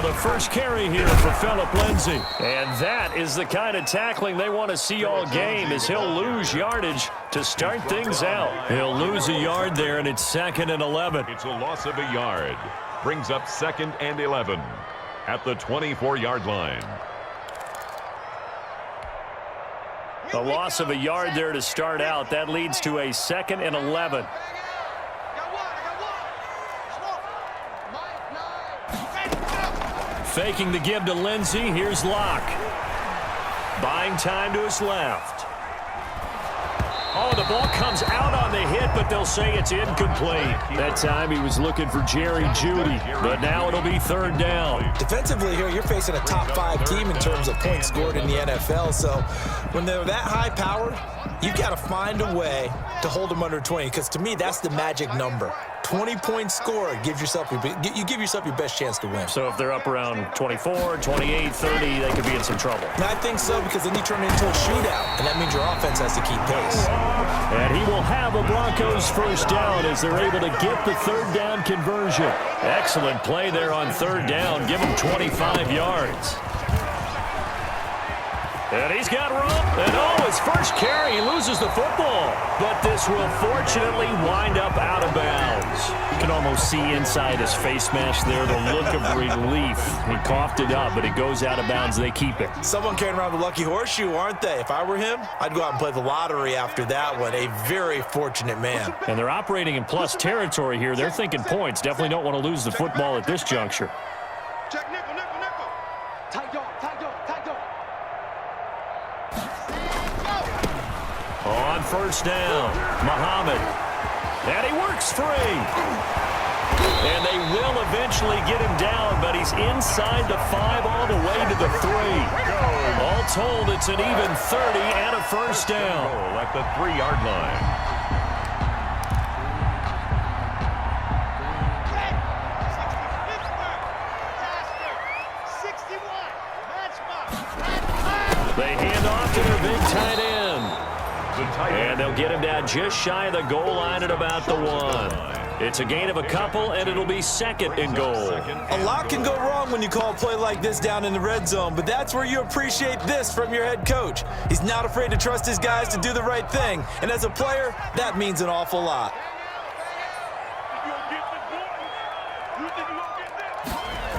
Now the first carry here for Phillip Lindsay. And that is the kind of tackling they want to see all game, as he'll lose yardage to start things out. He'll lose a yard there, and it's 2nd and 11. It's a loss of a yard. Brings up 2nd and 11 at the 24-yard line. A loss of a yard there to start out. That leads to a 2nd and 11. Faking the give to Lindsay. Here's Locke. Buying time to his left. Oh, the ball comes out on the hit, but they'll say it's incomplete. That time he was looking for Jerry Jeudy, but now it'll be 3rd down. Defensively here, you're facing a top-5 team in terms of points scored in the NFL, so when they're that high-powered, you've got to find a way to hold them under 20, because to me, that's the magic number. 20-point score, you give yourself your best chance to win. So if they're up around 24, 28, 30, they could be in some trouble. And I think so, because then you turn it into a shootout, and that means your offense has to keep pace. And he will have a Broncos first down as they're able to get the 3rd down conversion. Excellent play there on 3rd down. Give him 25 yards. And he's got room. And oh, his first carry, he loses the football. But this will fortunately wind up out of bounds. You can almost see inside his face mask there the look of relief. He coughed it up, but it goes out of bounds. They keep it. Someone carrying around the lucky horseshoe, aren't they? If I were him, I'd go out and play the lottery after that one. A very fortunate man. And they're operating in plus territory here. They're thinking points. Definitely don't want to lose the football at this juncture. Check nickel, nickel, nickel. Tight dog, tight dog, tight dog. On 1st down, Muhammad. And he works free. And they will eventually get him down, but he's inside the 5 all the way to the 3. All told, it's an even 30 and a first down. At the 3-yard line. They hand off to their big tight end. And they'll get him down just shy of the goal line at about the 1. It's a gain of a couple, and it'll be 2nd and goal. A lot can go wrong when you call a play like this down in the red zone, but that's where you appreciate this from your head coach. He's not afraid to trust his guys to do the right thing, and as a player, that means an awful lot.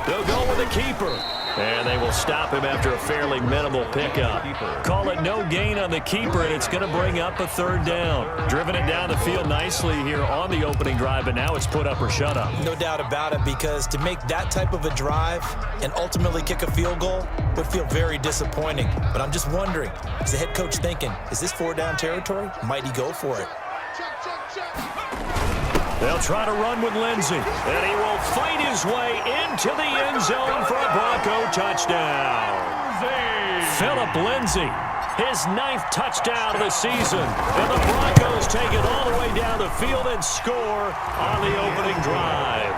They'll go with the keeper. And they will stop him after a fairly minimal pickup. Call it no gain on the keeper, and it's going to bring up a 3rd down. Driven it down the field nicely here on the opening drive, but now it's put up or shut up. No doubt about it, because to make that type of a drive and ultimately kick a field goal would feel very disappointing. But I'm just wondering, is the head coach thinking, is this 4-down territory? Might he go for it? They'll try to run with Lindsay, and he will fight his way into the end zone for a Bronco touchdown. Phillip Lindsay, his 9th touchdown of the season, and the Broncos take it all the way down the field and score on the opening drive.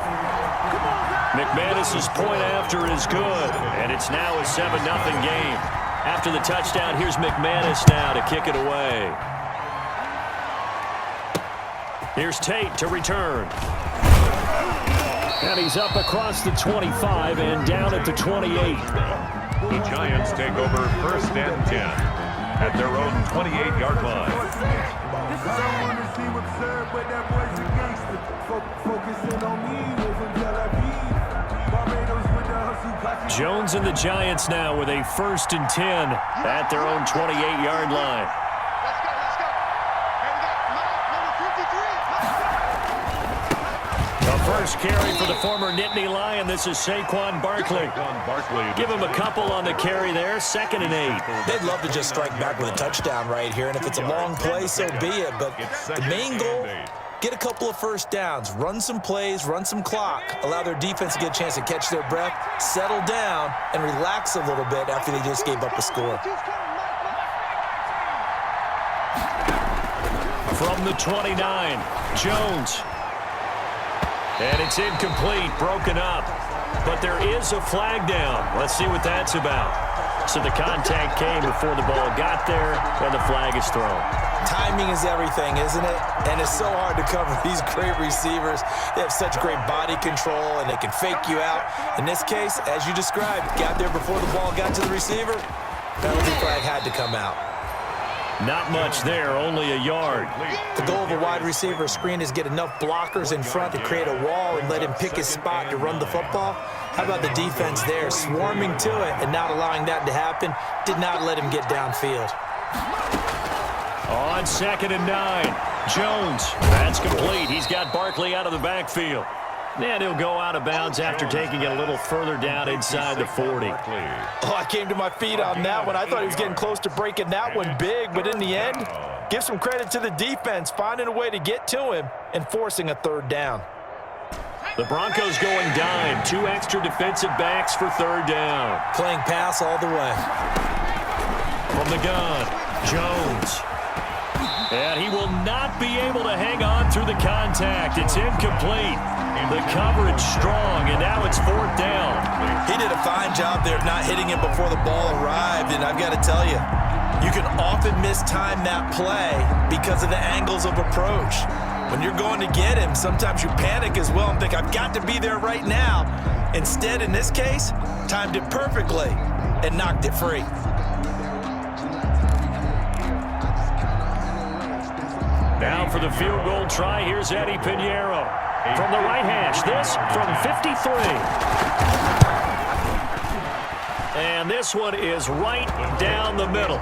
McManus's point after is good, and it's now a 7-0 game. After the touchdown, here's McManus now to kick it away. Here's Tate to return. And he's up across the 25 and down at the 28. The Giants take over 1st and 10 at their own 28-yard line. Jones and the Giants now with a 1st and 10 at their own 28-yard line. First carry for the former Nittany Lion. This is Saquon Barkley. Give him a couple on the carry there. 2nd and 8. They'd love to just strike back with a touchdown right here, and if it's a long play, so be it. But the main goal, get a couple of first downs, run some plays, run some clock, allow their defense to get a chance to catch their breath, settle down, and relax a little bit after they just gave up a score. From the 29, Jones. And it's incomplete, broken up. But there is a flag down. Let's see what that's about. So the contact came before the ball got there, and the flag is thrown. Timing is everything, isn't it? And it's so hard to cover these great receivers. They have such great body control, and they can fake you out. In this case, as you described, got there before the ball got to the receiver. Penalty flag had to come out. Not much there, only a yard. The goal of a wide receiver screen is get enough blockers in front to create a wall and let him pick his spot to run the football. How about the defense there, swarming to it and not allowing that to happen? Did not let him get downfield. On 2nd and 9, Jones. That's complete. He's got Barkley out of the backfield. And he'll go out of bounds after taking it a little further down inside the 40. Oh, I came to my feet on that one. I thought he was getting close to breaking that one big, but in the end, give some credit to the defense, finding a way to get to him and forcing a 3rd down. The Broncos going dime. 2 extra defensive backs for 3rd down. Playing pass all the way. From the gun, Jones. And he will not be able to hang on through the contact. It's incomplete. The coverage strong, and now it's 4th down. He did a fine job there of not hitting it before the ball arrived, and I've got to tell you, you can often mistime that play because of the angles of approach. When you're going to get him, sometimes you panic as well and think, I've got to be there right now. Instead, in this case, timed it perfectly and knocked it free. Now for the field goal try, here's Eddie Pinheiro. From the right hash, this from 53. And this one is right down the middle.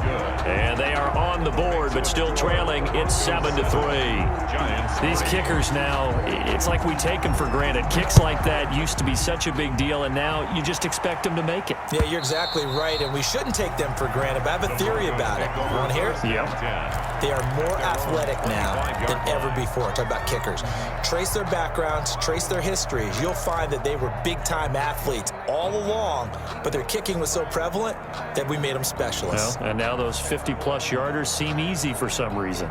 And they are on the board, but still trailing. It's 7-3. These kickers now, it's like we take them for granted. Kicks like that used to be such a big deal, and now you just expect them to make it. Yeah, you're exactly right, and we shouldn't take them for granted, but I have a theory about it. You want to hear it? Yep. They are more athletic now than ever before. Talk about kickers. Trace their backgrounds, trace their histories. You'll find that they were big-time athletes all along, but their kicking was so prevalent that we made them specialists. Well, and now those 50-plus yarders seem easy for some reason.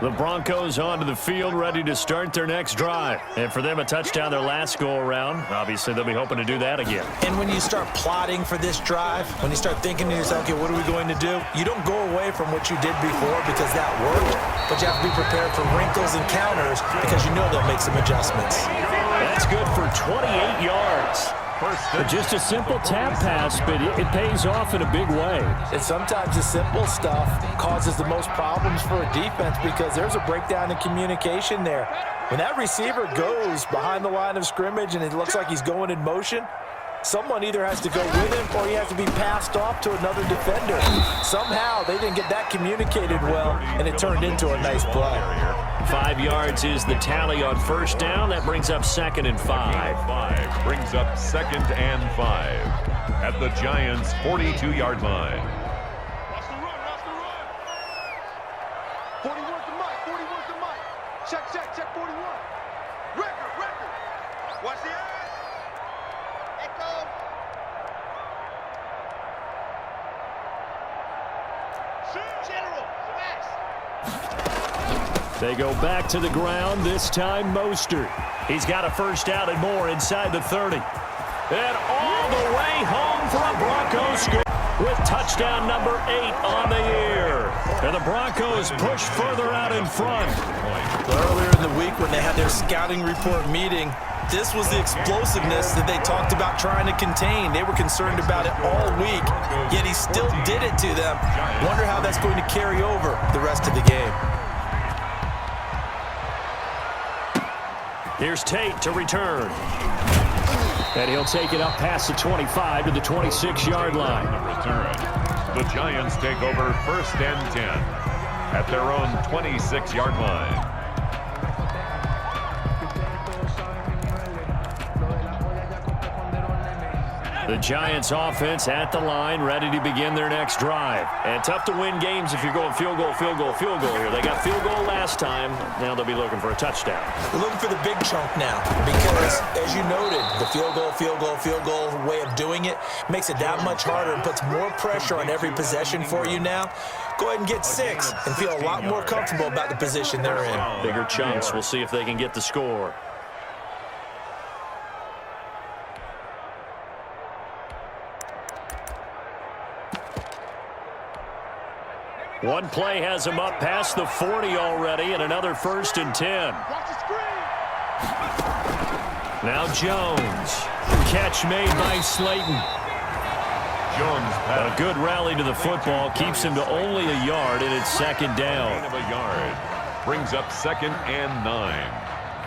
The Broncos onto the field, ready to start their next drive. And for them, a touchdown their last go-around. Obviously, they'll be hoping to do that again. And when you start plotting for this drive, when you start thinking to yourself, okay, what are we going to do? You don't go away from what you did before because that worked, but you have to be prepared for wrinkles and counters because you know they'll make some adjustments. That's good for 28 yards. Just a simple tap pass, but it pays off in a big way. And sometimes the simple stuff causes the most problems for a defense because there's a breakdown in communication there. When that receiver goes behind the line of scrimmage and it looks like he's going in motion, someone either has to go with him or he has to be passed off to another defender. Somehow they didn't get that communicated well, and it turned into a nice play. 5 yards is the tally on 1st down. That brings up 2nd and 5. Brings up 2nd and 5 at the Giants' 42-yard line. Watch the run, watch the run. 40 worth the mic, 40 worth the mic. Check 41. Record. Watch the eyes. Echo. General, Max. They go back to the ground, this time Mostert. He's got a 1st down and more inside the 30. And all the way home for a Broncos score with touchdown number 8 on the year. And the Broncos push further out in front. Earlier in the week when they had their scouting report meeting, this was the explosiveness that they talked about trying to contain. They were concerned about it all week, yet he still did it to them. Wonder how that's going to carry over the rest of the game. Here's Tate to return. And he'll take it up past the 25 to the 26-yard line. The Giants take over 1st and 10 at their own 26-yard line. The Giants offense at the line, ready to begin their next drive. And tough to win games if you're going field goal here. They got field goal last time. Now they'll be looking for a touchdown. We're looking for the big chunk now because, as you noted, the field goal way of doing it makes it that much harder and puts more pressure on every possession for you now. Go ahead and get 6 and feel a lot more comfortable about the position they're in. Bigger chunks. We'll see if they can get the score. One play has him up past the 40 already, and another 1st and 10. Watch the screen. Now Jones. Catch made by Slayton. Jones A good rally to the football keeps him to only a yard, and it's 2nd down. gain of a yard. Brings up 2nd and 9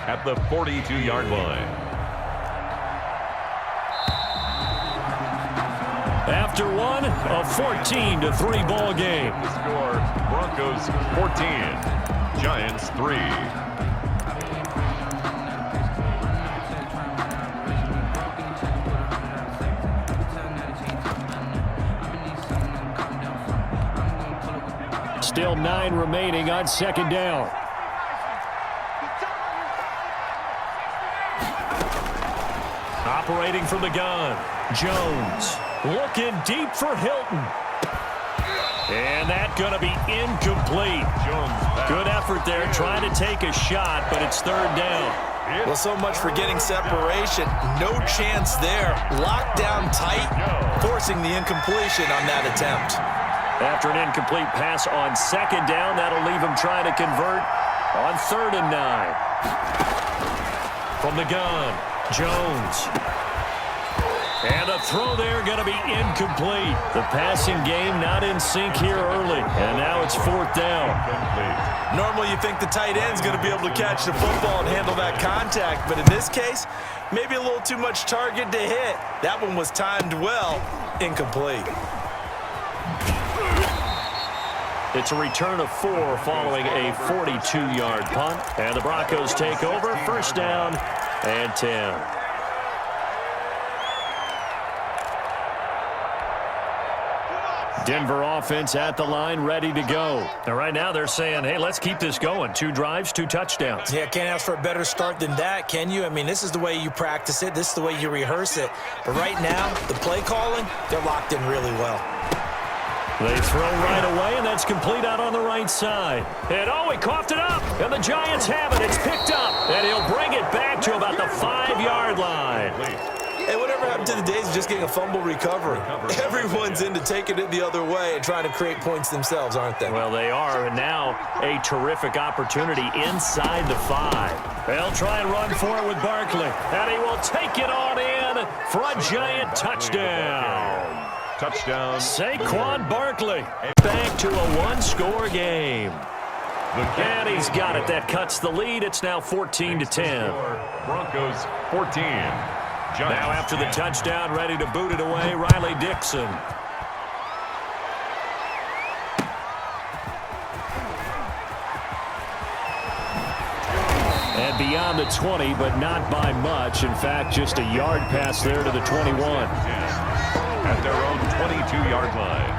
at the 42-yard line. After one, a 14-3 ball game. The score, Broncos 14, Giants 3. Still 9 remaining on 2nd down. Operating from the gun, Jones looking deep for Hilton. And that's going to be incomplete. Good effort there trying to take a shot, but it's 3rd down. Well, so much for getting separation. No chance there. Locked down tight, forcing the incompletion on that attempt. After an incomplete pass on 2nd down, that'll leave him trying to convert on 3rd and 9. From the gun, Jones. And a throw there going to be incomplete. The passing game not in sync here early. And now it's 4th down. Normally you think the tight end's going to be able to catch the football and handle that contact. But in this case, maybe a little too much target to hit. That one was timed well. Incomplete. It's a return of 4 following a 42-yard punt. And the Broncos take over. 1st down and 10. Denver offense at the line, ready to go. And right now they're saying, hey, let's keep this going. 2 drives, 2 touchdowns. Yeah, can't ask for a better start than that, can you? I mean, this is the way you practice it. This is the way you rehearse it. But right now, the play calling, they're locked in really well. They throw right away, and that's complete out on the right side. And, oh, he coughed it up. And the Giants have it. It's picked up. And he'll bring it back to about the 5-yard line. Hey, whatever happened to the days of just getting a fumble recovery? Everyone's into taking it the other way and trying to create points themselves, aren't they? Well, they are, and now a terrific opportunity inside the 5. They'll try and run for it with Barkley, and he will take it on in for a giant touchdown. Touchdown. Saquon Barkley back to a 1-score game. And he's got it. That cuts the lead. It's now 14-10. Broncos 14. Now after the touchdown, ready to boot it away, Riley Dixon. And beyond the 20, but not by much. In fact, just a yard pass there to the 21. At their own 22-yard line.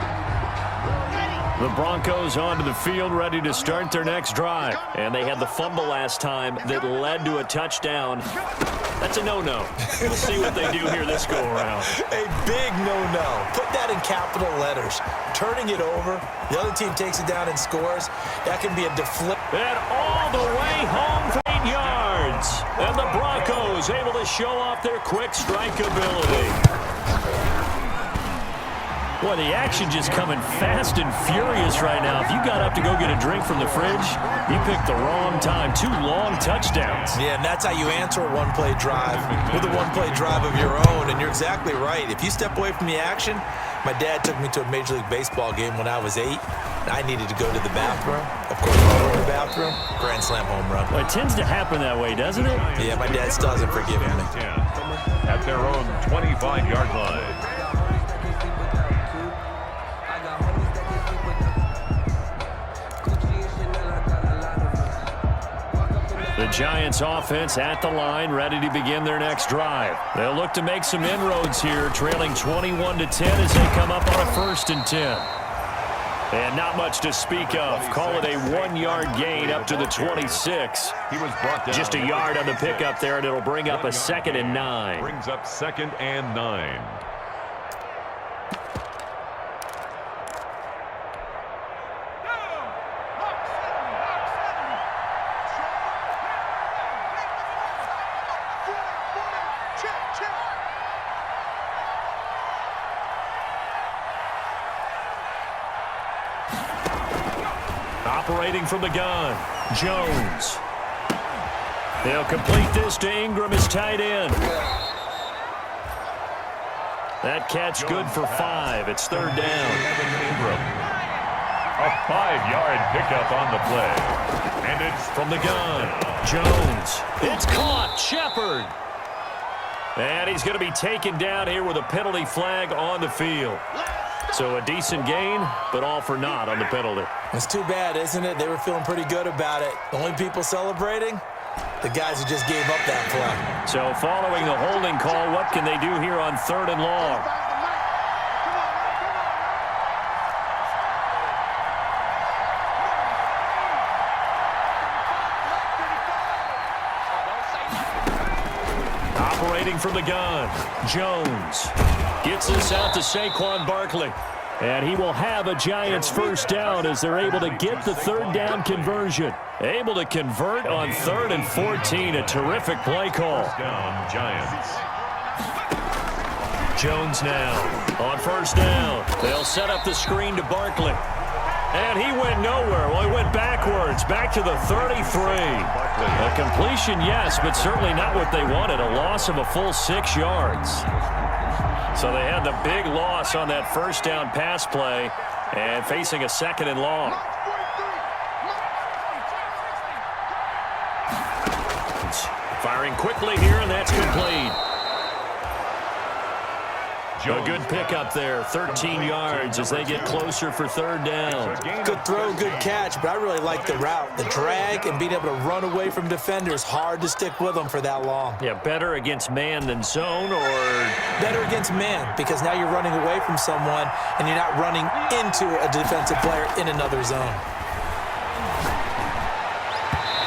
The Broncos onto the field, ready to start their next drive. And they had the fumble last time that led to a touchdown. That's a no-no. We'll see what they do here this go-around. A big no-no. Put that in capital letters. Turning it over, the other team takes it down and scores. That can be a deflect. And all the way home for 8 yards. And the Broncos able to show off their quick strike ability. Boy, the action just coming fast and furious right now. If you got up to go get a drink from the fridge, you picked the wrong time. 2 long touchdowns. Yeah, and that's how you answer a one-play drive with a one-play drive of your own. And you're exactly right. If you step away from the action, my dad took me to a Major League Baseball game when I was 8. And I needed to go to the bathroom. Of course, I went to the bathroom. Grand slam home run. Well, it tends to happen that way, doesn't it? Yeah, my dad still hasn't forgiven me. At their own 25-yard line. The Giants offense at the line, ready to begin their next drive. They'll look to make some inroads here, trailing 21-10 as they come up on a 1st and 10. And not much to speak of. Call it a 1-yard gain up to the 26. He was brought down. Just a yard on the pickup there, and it'll bring up a 2nd and 9. Brings up 2nd and 9. Operating from the gun, Jones. They'll complete this to Ingram, his tight end. That catch good for 5. It's third down. Ingram. A 5-yard pickup on the play. And it's from the gun, Jones. It's caught, Shepard. And he's going to be taken down here with a penalty flag on the field. So a decent gain, but all for naught on the penalty. It's too bad, isn't it? They were feeling pretty good about it. The only people celebrating, the guys who just gave up that play. So following the holding call, what can they do here on 3rd and long? Operating from the gun, Jones gets this out to Saquon Barkley. And he will have a Giants first down as they're able to get the 3rd down conversion. Able to convert on 3rd and 14. A terrific play call. down, Giants. Jones now on 1st down. They'll set up the screen to Barkley. And he went nowhere. Well, he went backwards, back to the 33. A completion, yes, but certainly not what they wanted. A loss of a full 6 yards. So they had the big loss on that 1st down pass play and facing a 2nd and long. Firing quickly here, and that's complete. A good pickup there, 13 yards as they get closer for 3rd down. Good throw, good catch, but I really like the route. The drag and being able to run away from defenders, hard to stick with them for that long. Yeah, better against man than zone, or? Better against man, because now you're running away from someone and you're not running into a defensive player in another zone.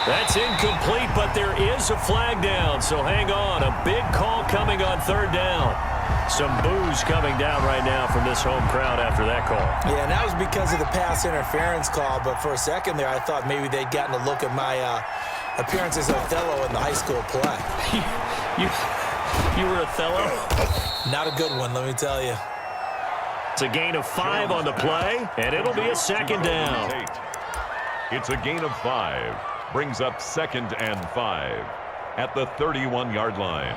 That's incomplete, but there is a flag down, so hang on. A big call coming on 3rd down. Some boos coming down right now from this home crowd after that call. Yeah, and that was because of the pass interference call, but for a second there I thought maybe they'd gotten a look at my appearance as Othello in the high school play. You were Othello? Not a good one, let me tell you. It's a gain of 5 on the play, and it'll be a 2nd down. It's a gain of 5. Brings up 2nd and 5 at the 31-yard line.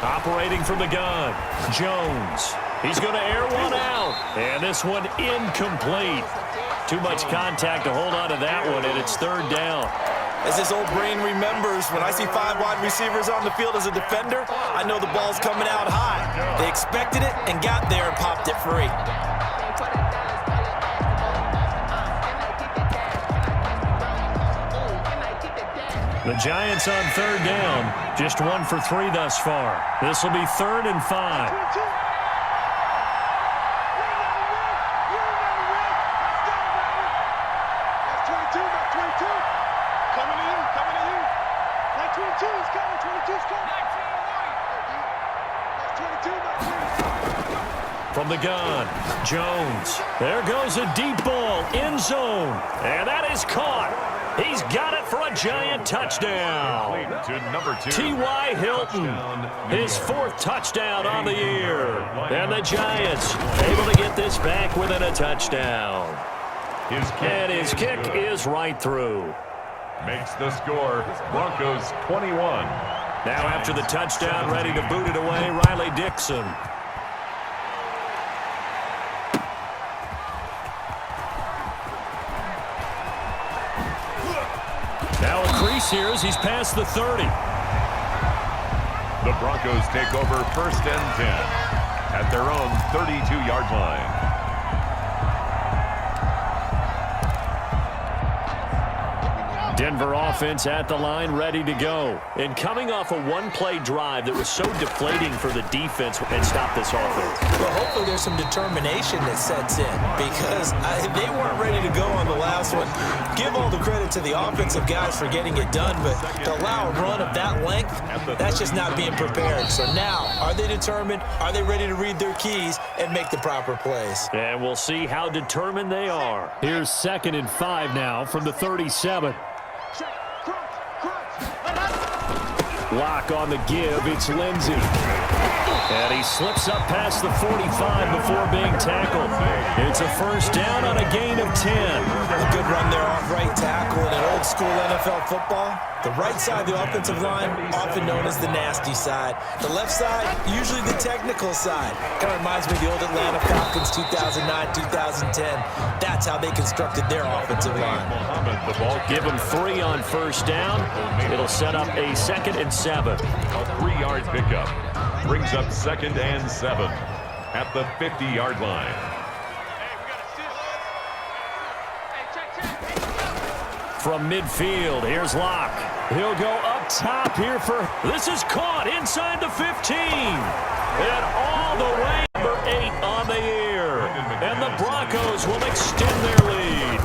Operating from the gun, Jones. He's going to air one out, and this one incomplete. Too much contact to hold on to that one, and it's 3rd down. As his old brain remembers, when I see 5 wide receivers on the field as a defender, I know the ball's coming out high. They expected it and got there and popped it free. The Giants on 3rd down, just 1 for 3 thus far. This will be 3rd and 5. From the gun, Jones. There goes a deep ball, end zone, and that is caught. He's got it for a Giant touchdown. To number 2. T.Y. Hilton, his 4th touchdown on the year. And the Giants able to get this back within a touchdown. And his kick is right through. Makes the score Broncos 21. Now after the touchdown, ready to boot it away, Riley Dixon. Now a crease here as he's past the 30. The Broncos take over 1st and 10 at their own 32-yard line. Denver offense at the line, ready to go. And coming off a one-play drive that was so deflating for the defense and stop this offense. Well, hopefully there's some determination that sets in because they weren't ready to go on the last one. Give all the credit to the offensive guys for getting it done, but to allow a run of that length, that's just not being prepared. So now, are they determined? Are they ready to read their keys and make the proper plays? And we'll see how determined they are. Here's 2nd and 5 now from the 37. Lock on the give. It's Lindsey. And he slips up past the 45 before being tackled. It's a first down on a gain of 10. A good run there off right tackle in an old-school NFL football. The right side of the offensive line, often known as the nasty side. The left side, usually the technical side. Kind of reminds me of the old Atlanta Falcons 2009, 2010. That's how they constructed their offensive line. Give him 3 on first down. It'll set up a 2nd and 7. A 3-yard pickup brings up 2nd and 7 at the 50-yard line. From midfield, here's Locke. He'll go up top here for... This is caught inside the 15. And all the way, number 8 on the year. And the Broncos will extend their lead.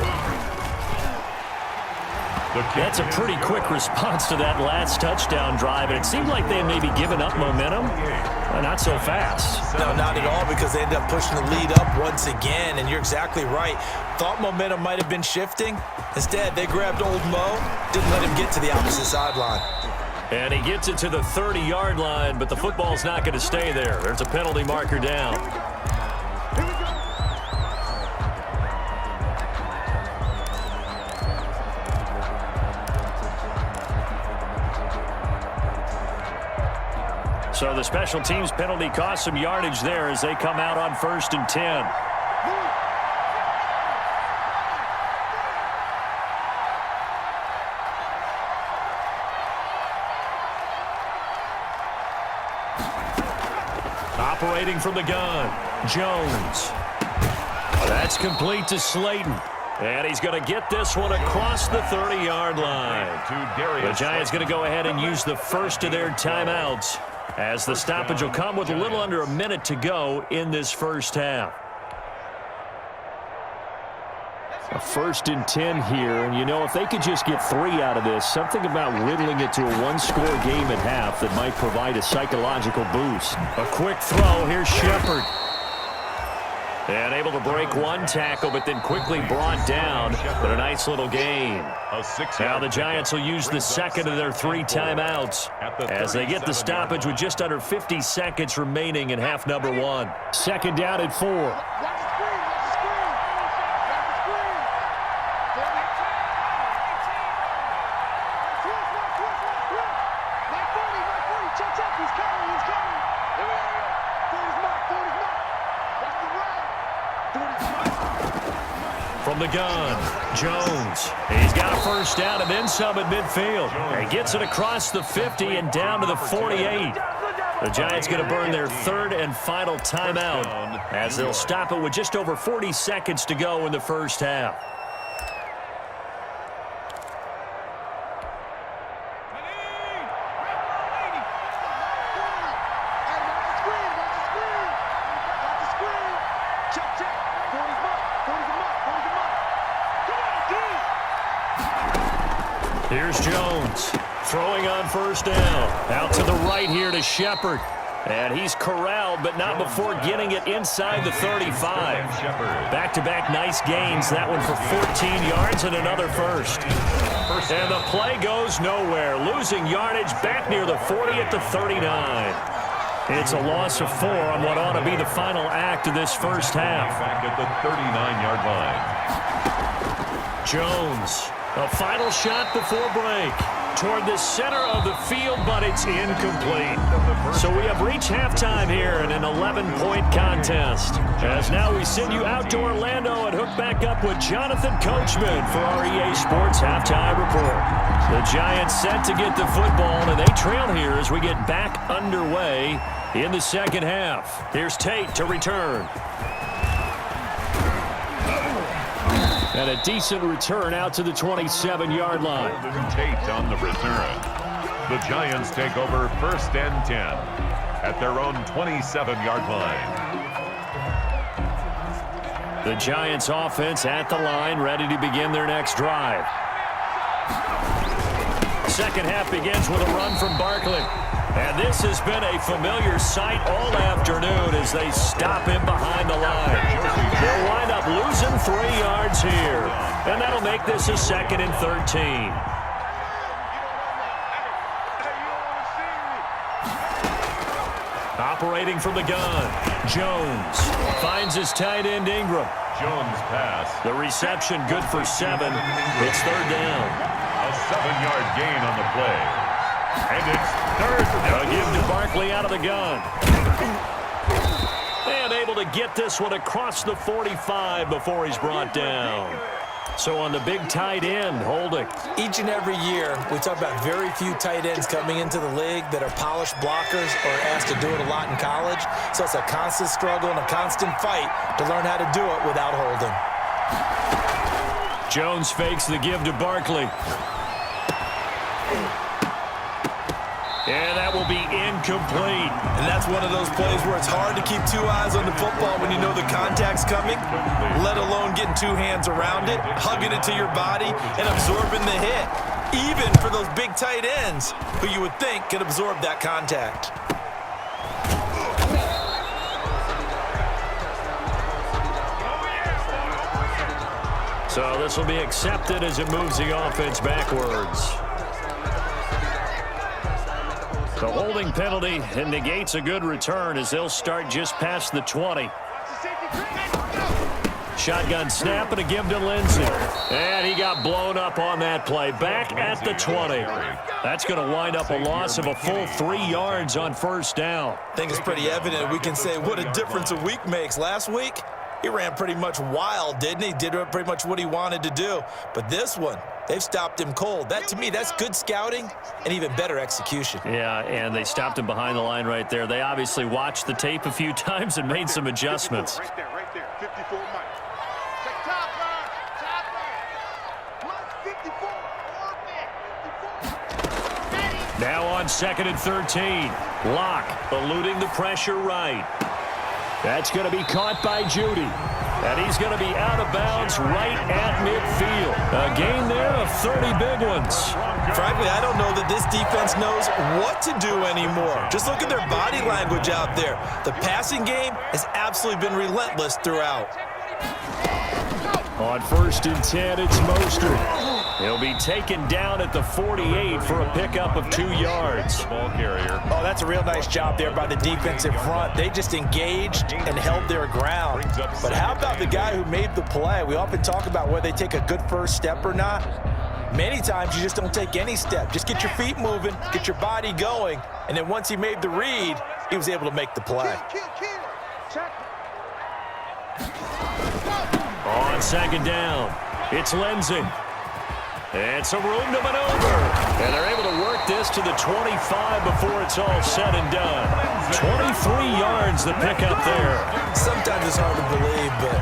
That's a pretty quick response to that last touchdown drive. And it seemed like they had maybe given up momentum. Not so fast. No, not at all, because they ended up pushing the lead up once again. And you're exactly right. Thought momentum might have been shifting. Instead, they grabbed old Mo, didn't let him get to the opposite sideline. And he gets it to the 30-yard line, but the football's not going to stay there. There's a penalty marker down. So the special teams penalty cost some yardage there as they come out on 1st and 10. Operating from the gun, Jones. That's complete to Slayton. And he's going to get this one across the 30-yard line. The Giants going to go ahead and use the first of their timeouts, as the stoppage will come with a little under a minute to go in this first half. A 1st and 10 here, and you know, if they could just get 3 out of this, something about whittling it to a 1-score game at half that might provide a psychological boost. A quick throw, here's Shepard. And able to break one tackle, but then quickly brought down. But a nice little gain. Now the Giants will use the second of their 3 timeouts as they get the stoppage with just under 50 seconds remaining in half number 1. 2nd down at 4. From the gun, Jones. He's got a first down and then some at midfield. He gets it across the 50 and down to the 48. The Giants going to burn their 3rd and final timeout as they'll stop it with just over 40 seconds to go in the first half. Here's Jones throwing on first down. Out to the right here to Shepard. And he's corralled, but not before getting it inside the 35. Back-to-back nice gains. That one for 14 yards and another first. And the play goes nowhere. Losing yardage back near the 40 at the 39. It's a loss of 4 on what ought to be the final act of this first half. Back at the 39-yard line. Jones. A final shot before break toward the center of the field, but it's incomplete. So we have reached halftime here in an 11-point contest. As now we send you out to Orlando and hook back up with Jonathan Coachman for our EA Sports Halftime Report. The Giants set to get the football, and they trail here as we get back underway in the second half. Here's Tate to return. And a decent return out to the 27-yard line. Tate on the return. The Giants take over 1st and 10 at their own 27-yard line. The Giants offense at the line, ready to begin their next drive. Second half begins with a run from Barkley. And this has been a familiar sight all afternoon as they stop him behind the line. They'll wind up losing 3 yards here. And that'll make this a 2nd and 13. Operating from the gun, Jones finds his tight end Ingram. Jones pass. The reception good for 7. It's third down. A 7-yard gain on the play. And it's third down. A give to Barkley out of the gun. And able to get this one across the 45 before he's brought down. So on the big tight end, holding. Each and every year, we talk about very few tight ends coming into the league that are polished blockers or asked to do it a lot in college. So it's a constant struggle and a constant fight to learn how to do it without holding. Jones fakes the give to Barkley. And that will be incomplete. And that's one of those plays where it's hard to keep 2 eyes on the football when you know the contact's coming, let alone getting 2 hands around it, hugging it to your body, and absorbing the hit, even for those big tight ends who you would think could absorb that contact. So this will be accepted as it moves the offense backwards. The holding penalty and negates a good return as they'll start just past the 20. Shotgun snap and a give to Lindsey. And he got blown up on that play. Back at the 20. That's going to wind up a loss of a full 3 yards on first down. I think it's pretty evident. We can say what a difference a week makes. Last week, he ran pretty much wild, didn't he? Did pretty much what he wanted to do. But this one, they've stopped him cold. That, to me, that's good scouting and even better execution. Yeah, and they stopped him behind the line right there. They obviously watched the tape a few times and made some adjustments. Right there. 54 Mike. Check top line. Top line. 54. Now on 2nd and 13. Locke eluding the pressure right. That's going to be caught by Judy. And he's going to be out of bounds right at midfield. A gain there of 30 big ones. Frankly, I don't know that this defense knows what to do anymore. Just look at their body language out there. The passing game has absolutely been relentless throughout. On 1st and 10, it's Mostert. He'll be taken down at the 48 for a pickup of 2 yards. Ball carrier. Oh, that's a real nice job there by the defensive front. They just engaged and held their ground. But how about the guy who made the play? We often talk about whether they take a good first step or not. Many times you just don't take any step. Just get your feet moving, get your body going, and then once he made the read, he was able to make the play. Check. On 2nd down, it's Lindsey. And some room to maneuver. And they're able to work this to the 25 before it's all said and done. 23 yards the pickup there. Sometimes it's hard to believe, but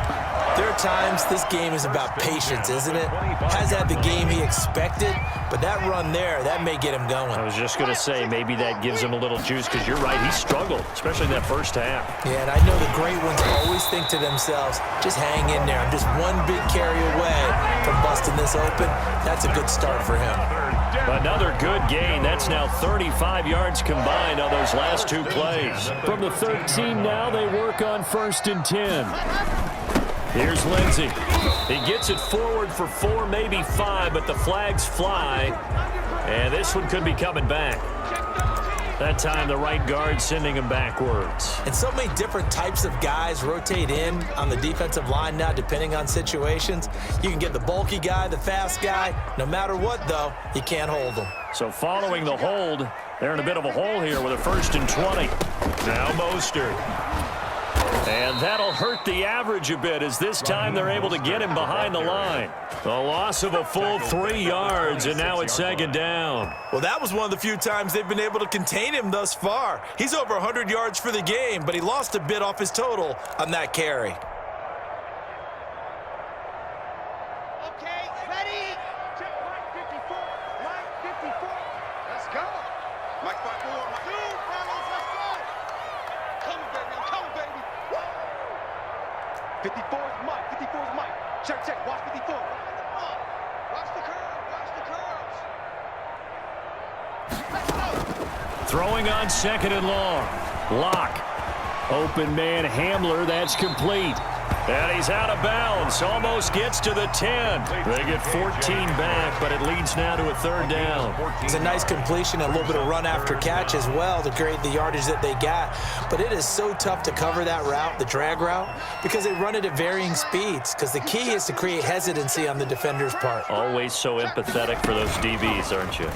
there are times this game is about patience, isn't it? Has had the game he expected, but that run there, that may get him going. I was just going to say, maybe that gives him a little juice, because you're right, he struggled, especially in that first half. Yeah, and I know the great ones always think to themselves, just hang in there. I'm just one big carry away from busting this open. That's a good start for him. Another good gain. That's now 35 yards combined on those last 2 plays. From the 13 now, they work on 1st and 10. Here's Lindsey. He gets it forward for 4, maybe 5, but the flags fly. And this one could be coming back. That time, the right guard sending him backwards. And so many different types of guys rotate in on the defensive line now, depending on situations. You can get the bulky guy, the fast guy. No matter what, though, you can't hold them. So following the hold, they're in a bit of a hole here with a 1st and 20. Now Mostert. And that'll hurt the average a bit, as this time they're able to get him behind the line. A loss of a full 3 yards, and now it's 2nd down. Well, that was one of the few times they've been able to contain him thus far. He's over 100 yards for the game, but he lost a bit off his total on that carry. Okay, ready. Check Mike 54. Mike 54. Let's go. Mike 54. Mike 2, fellas, let's go. Come, baby. I'm coming, baby. Woo! 54 is Mike. 54 is Mike. Check. Watch 54. Watch the curve. Watch the curves. Let's go. Throwing on 2nd and long. Locke. Open man Hamler. That's complete. And he's out of bounds. Almost gets to the 10. They get 14 back, but it leads now to a third down. It's a nice completion, a little bit of run after catch as well to create the yardage that they got. But it is so tough to cover that route, the drag route, because they run it at varying speeds. Because the key is to create hesitancy on the defender's part. Always so empathetic for those DBs, aren't you?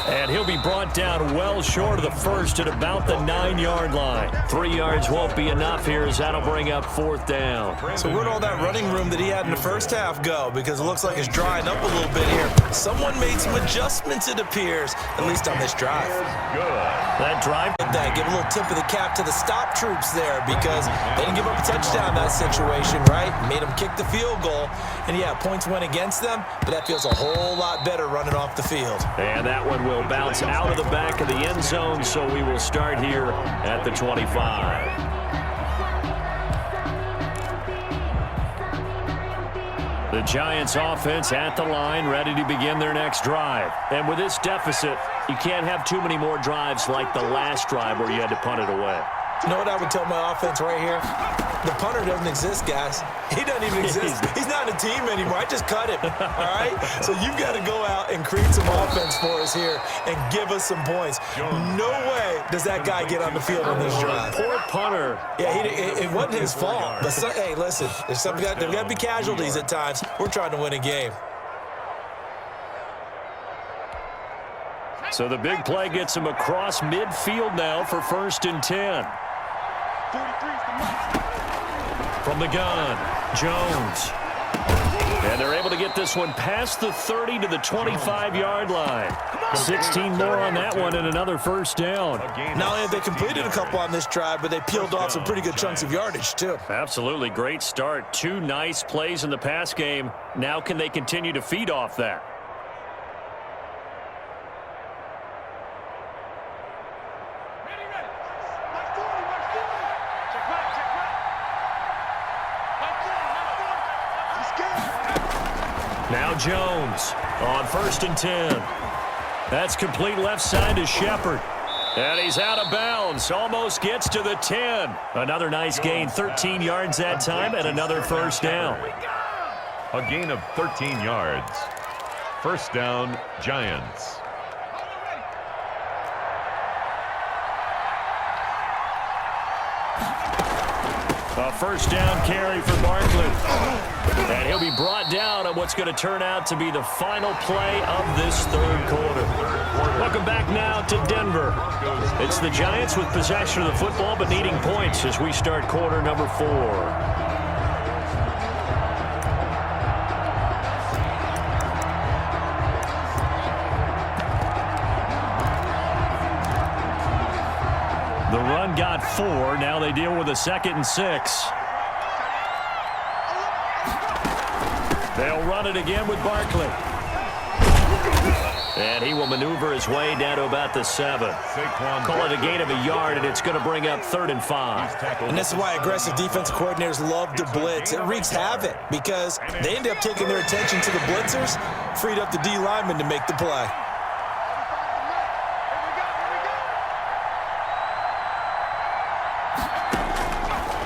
And he'll be brought down well short of the first at about the 9-yard line. 3 yards won't be enough here as that'll bring up fourth down. So where'd all that running room that he had in the first half go? Because it looks like it's drying up a little bit here. Someone made some adjustments, it appears, at least on this drive. That drive. Give a little tip of the cap to the stop troops there because they didn't give up a touchdown in that situation, right? Made them kick the field goal. And, yeah, points went against them, but that feels a whole lot better running off the field. And that one will bounce out of the back of the end zone, so we will start here at the 25. The Giants offense at the line, ready to begin their next drive. And with this deficit, you can't have too many more drives like the last drive where you had to punt it away. You know what I would tell my offense right here? The punter doesn't exist, guys. He doesn't even exist. He's not a team anymore. I just cut him, all right? So you've got to go out and create some offense for us here and give us some points. No way does that guy get on the field on this drive. Poor punter. Yeah, it wasn't his fault. But, hey, listen, there's got to be casualties at times. We're trying to win a game. So the big play gets him across midfield now for 1st and 10. From the gun, Jones. And they're able to get this one past the 30 to the 25-yard line. 16 more on that one and another first down. Not only have they completed a couple on this drive, but they peeled off some pretty good chunks of yardage, too. Absolutely. Great start. 2 nice plays in the pass game. Now can they continue to feed off that? Now Jones on 1st and 10. That's complete left side to Shepard. And he's out of bounds. Almost gets to the 10. Another nice gain, 13 yards that time, and another first down. A gain of 13 yards. First down, Giants. A first down carry for Barkley. And he'll be brought down on what's going to turn out to be the final play of this third quarter. Welcome back now to Denver. It's the Giants with possession of the football but needing points as we start quarter number 4. The run got 4. Now they deal with a 2nd and 6. They'll run it again with Barkley. And he will maneuver his way down to about the 7. Call it a gain of a yard, and it's going to bring up 3rd and 5. And this is why aggressive defensive coordinators love to blitz. It wreaks havoc because they end up taking their attention to the blitzers, freed up the D lineman to make the play.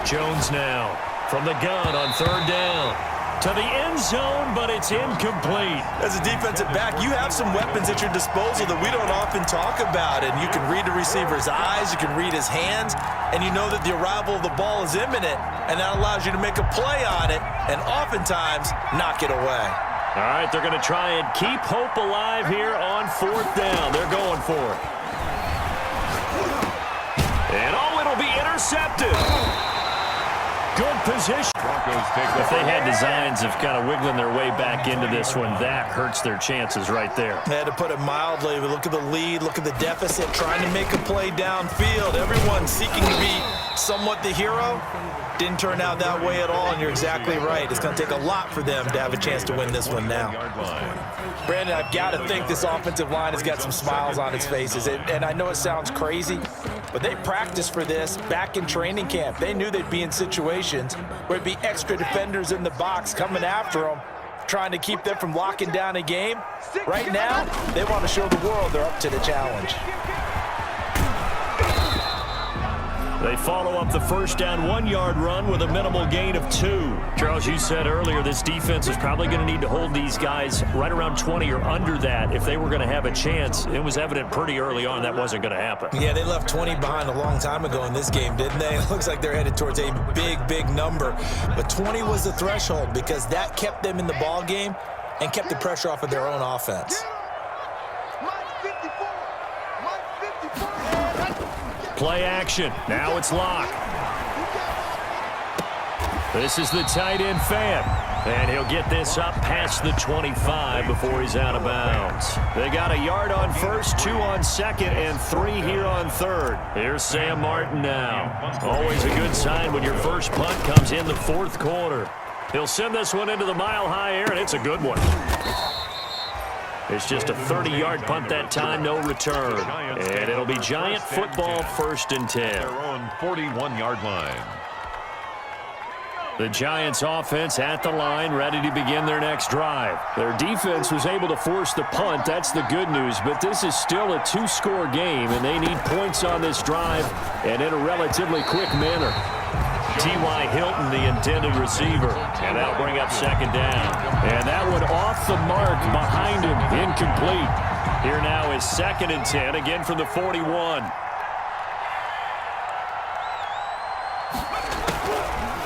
Jones now from the gun on 3rd down. To the end zone, but it's incomplete. As a defensive back, you have some weapons at your disposal that we don't often talk about. And you can read the receiver's eyes, you can read his hands, and you know that the arrival of the ball is imminent, and that allows you to make a play on it and oftentimes knock it away. All right, they're going to try and keep hope alive here on 4th down. They're going for it. And it'll be intercepted. Good position. If they had designs of kind of wiggling their way back into this one, that hurts their chances right there. They had to put it mildly. Look at the lead, look at the deficit, trying to make a play downfield. Everyone seeking to be somewhat the hero. Didn't turn out that way at all, and you're exactly right. It's going to take a lot for them to have a chance to win this one now. Brandon, I've got to think this offensive line has got some smiles on its faces. And I know it sounds crazy, but they practiced for this back in training camp. They knew they'd be in situations where it'd be extra defenders in the box coming after them, trying to keep them from locking down a game. Right now, they want to show the world they're up to the challenge. They follow up the first down 1-yard run with a minimal gain of 2. Charles, you said earlier this defense is probably going to need to hold these guys right around 20 or under that if they were going to have a chance. It was evident pretty early on that wasn't going to happen. Yeah, they left 20 behind a long time ago in this game, didn't they? It looks like they're headed towards a big, big number. But 20 was the threshold because that kept them in the ball game and kept the pressure off of their own offense. Play action. Now it's Locke. This is the tight end fan. And he'll get this up past the 25 before he's out of bounds. They got a yard on first, 2 on second, and 3 here on third. Here's Sam Martin now. Always a good sign when your first punt comes in the fourth quarter. He'll send this one into the mile-high air, and it's a good one. It's just a 30-yard punt that time, no return. And it'll be Giant football, 1st and 10. Their own 41-yard line. The Giants offense at the line, ready to begin their next drive. Their defense was able to force the punt. That's the good news, but this is still a 2-score game, and they need points on this drive and in a relatively quick manner. T.Y. Hilton, the intended receiver, and that'll bring up 2nd down. And that one off the mark behind him, incomplete. Here now is 2nd and 10, again from the 41.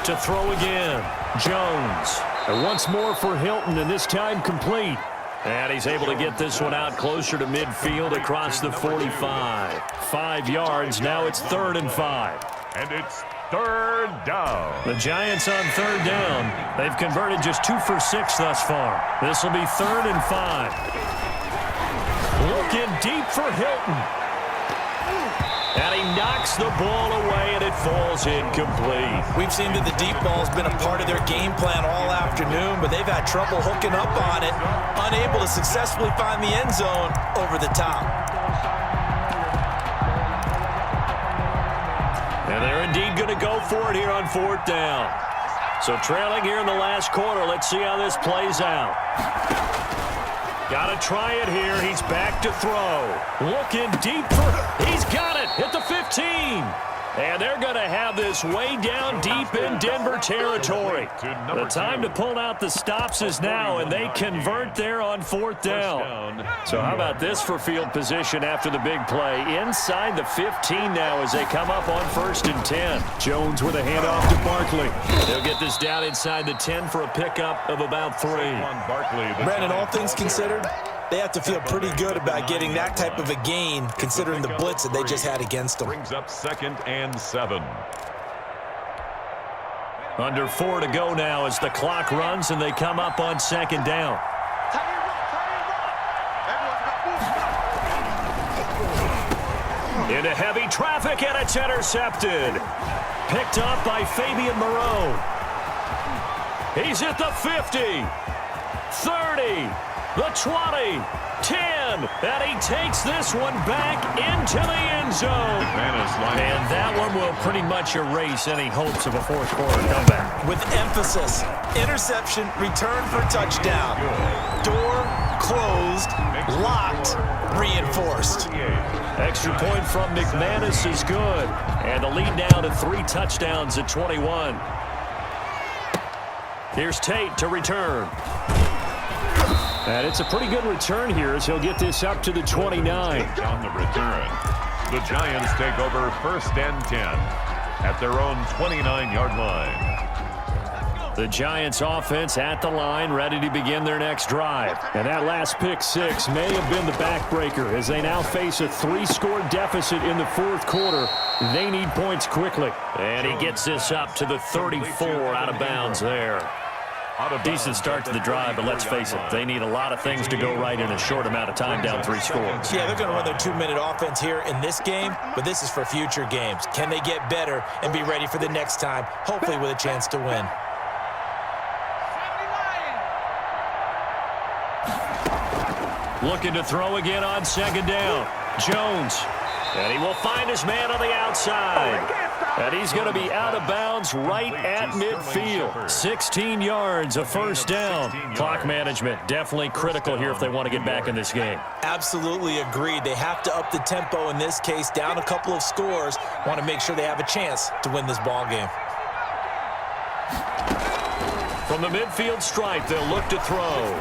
To throw again, Jones. And once more for Hilton, and this time complete. And he's able to get this one out closer to midfield across the 45. 5 yards, now it's 3rd and 5. And it's 3rd down. The Giants on 3rd down. They've converted just 2 for 6 thus far. This will be 3rd and 5. Looking deep for Hilton. And he knocks the ball away, and it falls incomplete. We've seen that the deep ball's been a part of their game plan all afternoon, but they've had trouble hooking up on it, unable to successfully find the end zone over the top. And they're indeed going to go for it here on 4th down. So trailing here in the last quarter, let's see how this plays out. Got to try it here. He's back to throw. Looking deep for... He's got it at the 15. And they're going to have this way down deep in Denver territory. The time to pull out the stops is now, and they convert there on 4th down. So how about this for field position after the big play? Inside the 15 now as they come up on 1st and 10. Jones with a handoff to Barkley. They'll get this down inside the 10 for a pickup of about 3. Brandon, all things considered, they have to feel pretty good about getting that type of a gain, considering the blitz that they just had against them. Brings up 2nd and 7. Under 4 to go now as the clock runs and they come up on 2nd down. Into heavy traffic, and it's intercepted. Picked up by Fabian Moreau. He's at the 50, 30, the 20, 10, and he takes this one back into the end zone. And that one will pretty much erase any hopes of a 4th quarter comeback. With emphasis, interception, return for touchdown. Door closed, locked, reinforced. Extra point from McManus is good. And the lead now to 3 touchdowns at 21. Here's Tate to return. And it's a pretty good return here as he'll get this up to the 29. On the return, the Giants take over 1st and 10 at their own 29-yard line. The Giants offense at the line, ready to begin their next drive. And that last pick 6 may have been the backbreaker as they now face a 3-score deficit in the 4th quarter. They need points quickly. And he gets this up to the 34 out of bounds there. Decent start to the drive, but let's face it, they need a lot of things to go right in a short amount of time down 3 scores. Yeah, they're going to run their 2-minute offense here in this game, but this is for future games. Can they get better and be ready for the next time, hopefully with a chance to win? Looking to throw again on 2nd down. Jones. And he will find his man on the outside. And he's going to be out of bounds right at midfield. 16 yards, a first down. Clock management definitely critical here if they want to get back in this game. Absolutely agreed. They have to up the tempo in this case, down a couple of scores. Want to make sure they have a chance to win this ball game. From the midfield stripe, they'll look to throw.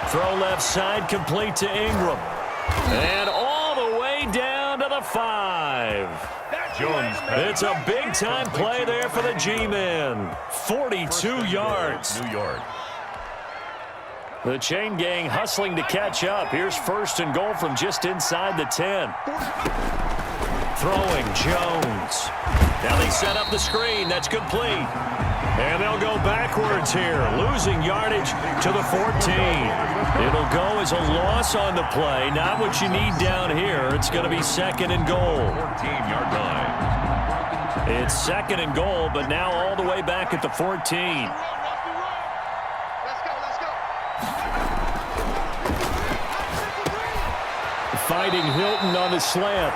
Throw left side, complete to Ingram. And all the way down to the 5. It's a big-time play there for the G-men. 42 yards. New York. The chain gang hustling to catch up. Here's first and goal from just inside the 10. Throwing Jones. Now they set up the screen. That's complete. And they'll go backwards here, losing yardage to the 14. It'll go as a loss on the play. Not what you need down here. It's going to be second and goal. 14-yard line. It's second and goal, but now all the way back at the 14. Fighting Hilton on the slant.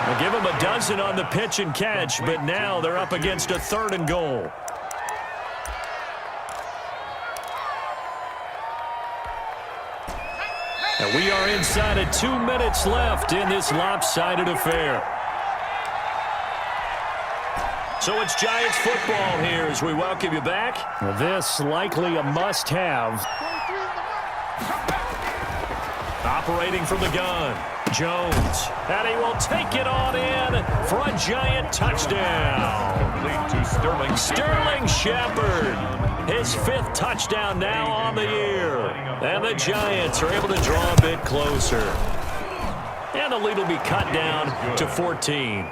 They'll give him a dozen on the pitch and catch, but now they're up against a third and goal. And we are inside of 2 minutes left in this lopsided affair. So it's Giants football here as we welcome you back. This likely a must-have. Operating from the gun, Jones. And he will take it on in for a Giant touchdown. Complete to Sterling Shepard. His 5th touchdown now on the year. And the Giants are able to draw a bit closer. And the lead will be cut down to 14.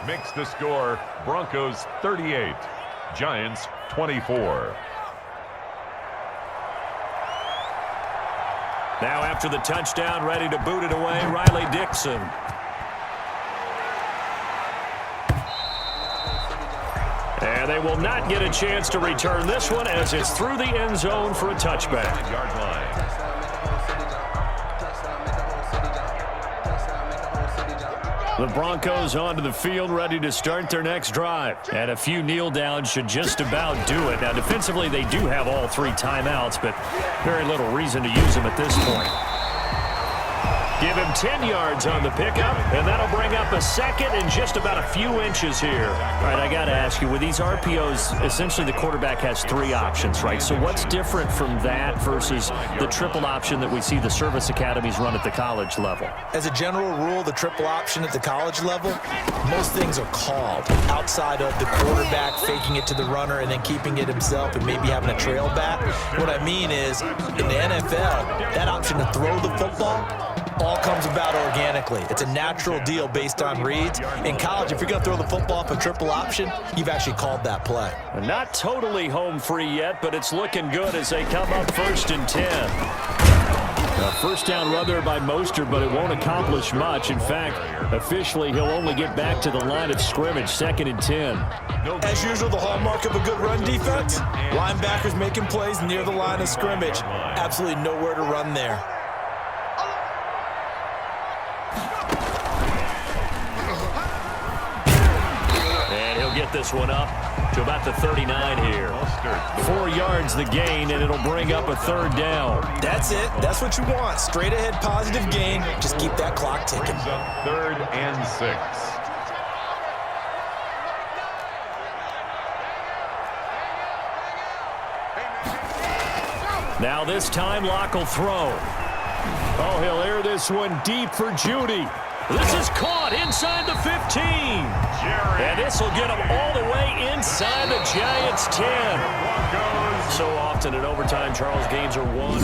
Makes the score Broncos 38, Giants 24. Now after the touchdown, ready to boot it away, Riley Dixon. And they will not get a chance to return this one as it's through the end zone for a touchback. 5-yard line. The Broncos onto the field, ready to start their next drive. And a few kneel downs should just about do it. Now, defensively, they do have all 3 timeouts, but very little reason to use them at this point. Give him 10 yards on the pickup, and that'll bring up a second and just about a few inches here. All right, I got to ask you, with these RPOs, essentially the quarterback has 3 options, right? So what's different from that versus the triple option that we see the service academies run at the college level? As a general rule, the triple option at the college level, most things are called outside of the quarterback faking it to the runner and then keeping it himself and maybe having a trail back. What I mean is, in the NFL, that option to throw the football all comes about organically. It's a natural deal based on reads. In college, if you're going to throw the football off a triple option, you've actually called that play. Not totally home free yet, but it's looking good as they come up 1st and 10. A first down run there by Mostert, but it won't accomplish much. In fact, officially, he'll only get back to the line of scrimmage, 2nd and 10. As usual, the hallmark of a good run defense, linebackers making plays near the line of scrimmage. Absolutely nowhere to run there. Get this one up to about the 39 here. 4 yards the gain, and it'll bring up a 3rd down. That's it. That's what you want. Straight ahead positive gain. Just keep that clock ticking. 3rd and 6. Now this time Locke will throw. Oh, he'll air this one deep for Judy. This is caught inside the 15. And this will get him all the way inside the Giants' 10. So often in overtime, Charles, games are won.